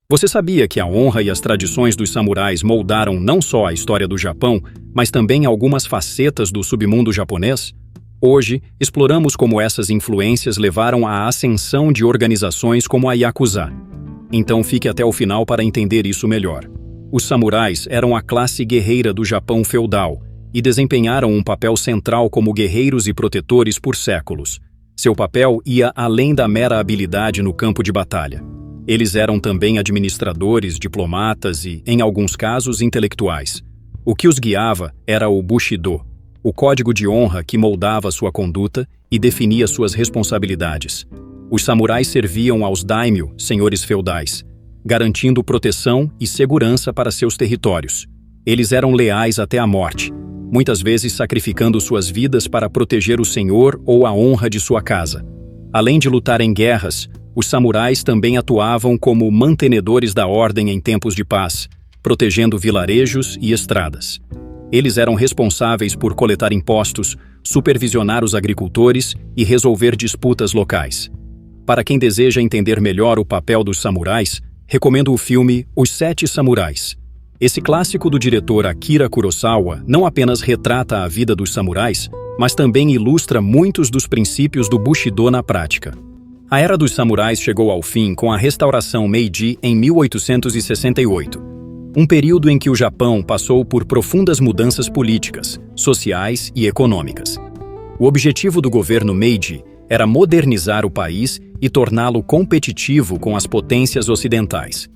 Você sabia que a honra e as tradições dos samurais moldaram não só a história do Japão, mas também algumas facetas do submundo japonês? Hoje, exploramos como essas influências levaram à ascensão de organizações como a Yakuza. Então fique até o final para entender isso melhor. Os samurais eram a classe guerreira do Japão feudal e desempenharam um papel central como guerreiros e protetores por séculos. Seu papel ia além da mera habilidade no campo de batalha. Eles eram também administradores, diplomatas e, em alguns casos, intelectuais. O que os guiava era o Bushido, o código de honra que moldava sua conduta e definia suas responsabilidades. Os samurais serviam aos daimyo, senhores feudais, garantindo proteção e segurança para seus territórios. Eles eram leais até a morte, muitas vezes sacrificando suas vidas para proteger o senhor ou a honra de sua casa. Além de lutar em guerras, os samurais também atuavam como mantenedores da ordem em tempos de paz, protegendo vilarejos e estradas. Eles eram responsáveis por coletar impostos, supervisionar os agricultores e resolver disputas locais. Para quem deseja entender melhor o papel dos samurais, recomendo o filme Os Sete Samurais. Esse clássico do diretor Akira Kurosawa não apenas retrata a vida dos samurais, mas também ilustra muitos dos princípios do Bushido na prática. A Era dos Samurais chegou ao fim com a restauração Meiji em 1868, um período em que o Japão passou por profundas mudanças políticas, sociais e econômicas. O objetivo do governo Meiji era modernizar o país e torná-lo competitivo com as potências ocidentais.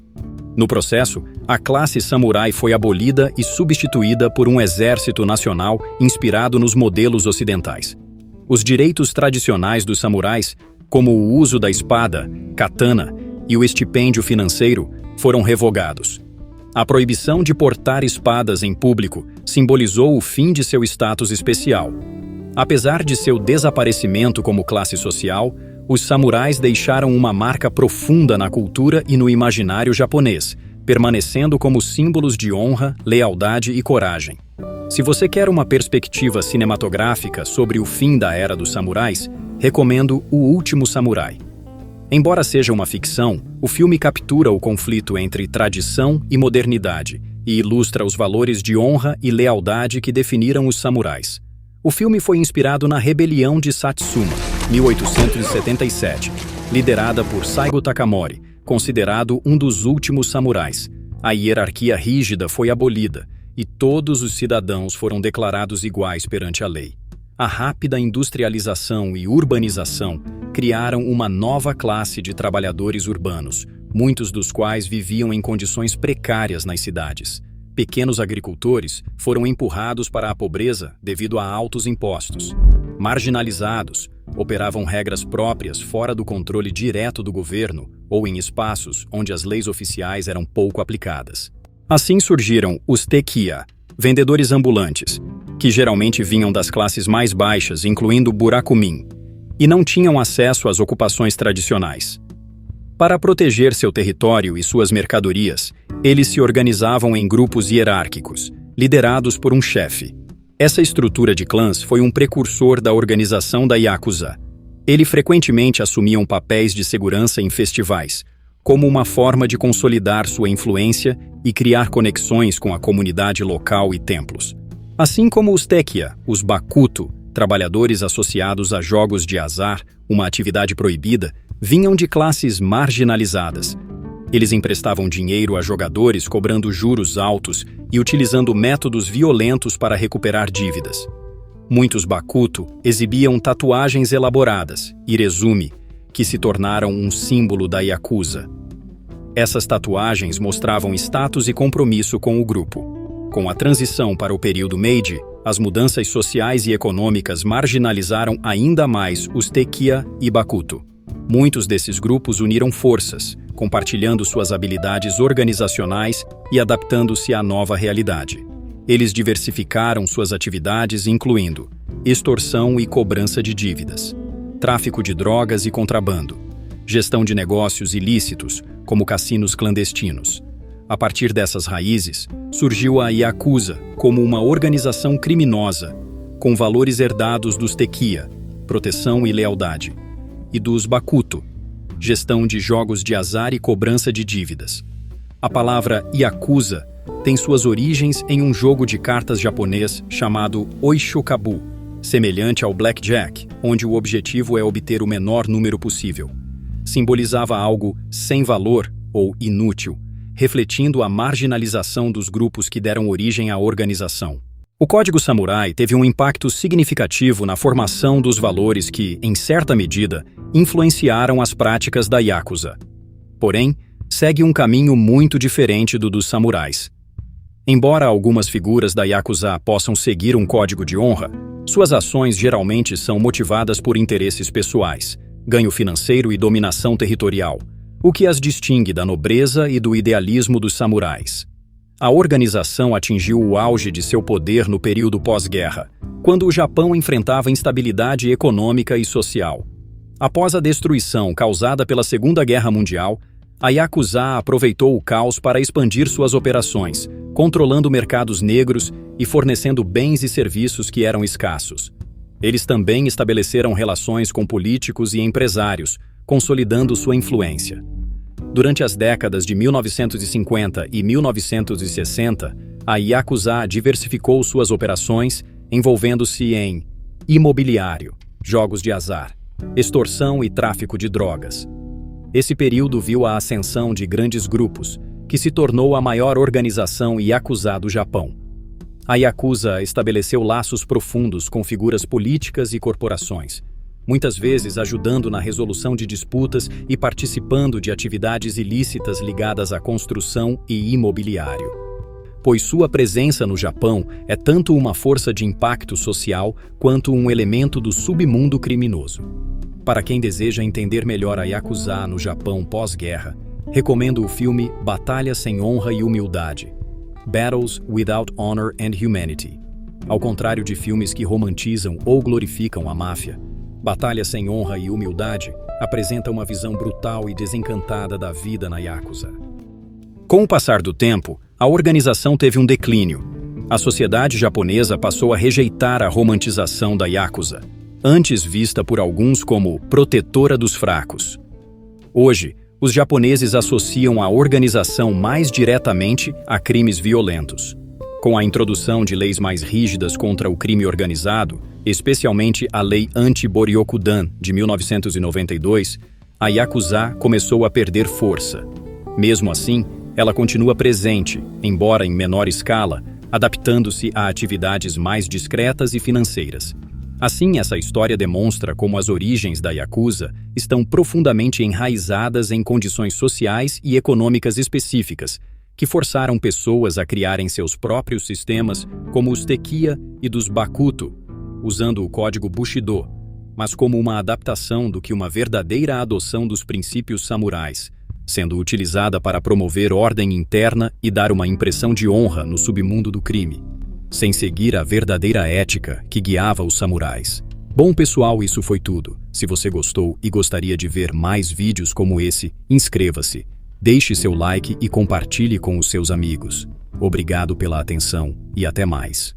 No processo, a classe samurai foi abolida e substituída por um exército nacional inspirado nos modelos ocidentais. Os direitos tradicionais dos samurais, como o uso da espada, katana e o estipêndio financeiro, foram revogados. A proibição de portar espadas em público simbolizou o fim de seu status especial. Apesar de seu desaparecimento como classe social, os samurais deixaram uma marca profunda na cultura e no imaginário japonês, permanecendo como símbolos de honra, lealdade e coragem. Se você quer uma perspectiva cinematográfica sobre o fim da Era dos Samurais, recomendo O Último Samurai. Embora seja uma ficção, o filme captura o conflito entre tradição e modernidade e ilustra os valores de honra e lealdade que definiram os samurais. O filme foi inspirado na Rebelião de Satsuma, 1877, liderada por Saigo Takamori, considerado um dos últimos samurais. A hierarquia rígida foi abolida e todos os cidadãos foram declarados iguais perante a lei. A rápida industrialização e urbanização criaram uma nova classe de trabalhadores urbanos, muitos dos quais viviam em condições precárias nas cidades. Pequenos agricultores foram empurrados para a pobreza devido a altos impostos. Marginalizados, operavam regras próprias fora do controle direto do governo ou em espaços onde as leis oficiais eram pouco aplicadas. Assim surgiram os tekiya, vendedores ambulantes, que geralmente vinham das classes mais baixas, incluindo burakumin, e não tinham acesso às ocupações tradicionais. Para proteger seu território e suas mercadorias, eles se organizavam em grupos hierárquicos, liderados por um chefe. Essa estrutura de clãs foi um precursor da organização da Yakuza. Ele frequentemente assumiam papéis de segurança em festivais, como uma forma de consolidar sua influência e criar conexões com a comunidade local e templos. Assim como os tekiya, os bakuto, trabalhadores associados a jogos de azar, uma atividade proibida, vinham de classes marginalizadas. Eles emprestavam dinheiro a jogadores cobrando juros altos e utilizando métodos violentos para recuperar dívidas. Muitos bakuto exibiam tatuagens elaboradas, irezumi, que se tornaram um símbolo da Yakuza. Essas tatuagens mostravam status e compromisso com o grupo. Com a transição para o período Meiji, as mudanças sociais e econômicas marginalizaram ainda mais os tekiya e bakuto. Muitos desses grupos uniram forças, compartilhando suas habilidades organizacionais e adaptando-se à nova realidade. Eles diversificaram suas atividades, incluindo extorsão e cobrança de dívidas, tráfico de drogas e contrabando, gestão de negócios ilícitos, como cassinos clandestinos. A partir dessas raízes, surgiu a Yakuza como uma organização criminosa, com valores herdados dos tekiya, proteção e lealdade, e dos bakuto, gestão de jogos de azar e cobrança de dívidas. A palavra Yakuza tem suas origens em um jogo de cartas japonês chamado Oishokabu, semelhante ao blackjack, onde o objetivo é obter o menor número possível. Simbolizava algo sem valor ou inútil, refletindo a marginalização dos grupos que deram origem à organização. O Código Samurai teve um impacto significativo na formação dos valores que, em certa medida, influenciaram as práticas da Yakuza. Porém, segue um caminho muito diferente do dos samurais. Embora algumas figuras da Yakuza possam seguir um código de honra, suas ações geralmente são motivadas por interesses pessoais, ganho financeiro e dominação territorial, o que as distingue da nobreza e do idealismo dos samurais. A organização atingiu o auge de seu poder no período pós-guerra, quando o Japão enfrentava instabilidade econômica e social. Após a destruição causada pela Segunda Guerra Mundial, a Yakuza aproveitou o caos para expandir suas operações, controlando mercados negros e fornecendo bens e serviços que eram escassos. Eles também estabeleceram relações com políticos e empresários, consolidando sua influência. Durante as décadas de 1950 e 1960, a Yakuza diversificou suas operações, envolvendo-se em imobiliário, jogos de azar, extorsão e tráfico de drogas. Esse período viu a ascensão de grandes grupos, que se tornou a maior organização Yakuza do Japão. A Yakuza estabeleceu laços profundos com figuras políticas e corporações, muitas vezes ajudando na resolução de disputas e participando de atividades ilícitas ligadas à construção e imobiliário. Pois sua presença no Japão é tanto uma força de impacto social quanto um elemento do submundo criminoso. Para quem deseja entender melhor a Yakuza no Japão pós-guerra, recomendo o filme Batalha Sem Honra e Humildade, Battles Without Honor and Humanity. Ao contrário de filmes que romantizam ou glorificam a máfia, Batalha Sem Honra e Humildade apresenta uma visão brutal e desencantada da vida na Yakuza. Com o passar do tempo, a organização teve um declínio. A sociedade japonesa passou a rejeitar a romantização da Yakuza, antes vista por alguns como protetora dos fracos. Hoje, os japoneses associam a organização mais diretamente a crimes violentos. Com a introdução de leis mais rígidas contra o crime organizado, especialmente a Lei Anti-Boryokudan de 1992, a Yakuza começou a perder força. Mesmo assim, ela continua presente, embora em menor escala, adaptando-se a atividades mais discretas e financeiras. Assim, essa história demonstra como as origens da Yakuza estão profundamente enraizadas em condições sociais e econômicas específicas, que forçaram pessoas a criarem seus próprios sistemas, como os Tekiya e dos Bakuto, usando o código Bushido, mas como uma adaptação do que uma verdadeira adoção dos princípios samurais, sendo utilizada para promover ordem interna e dar uma impressão de honra no submundo do crime, sem seguir a verdadeira ética que guiava os samurais. Bom, pessoal, isso foi tudo. Se você gostou e gostaria de ver mais vídeos como esse, inscreva-se. Deixe seu like e compartilhe com os seus amigos. Obrigado pela atenção e até mais.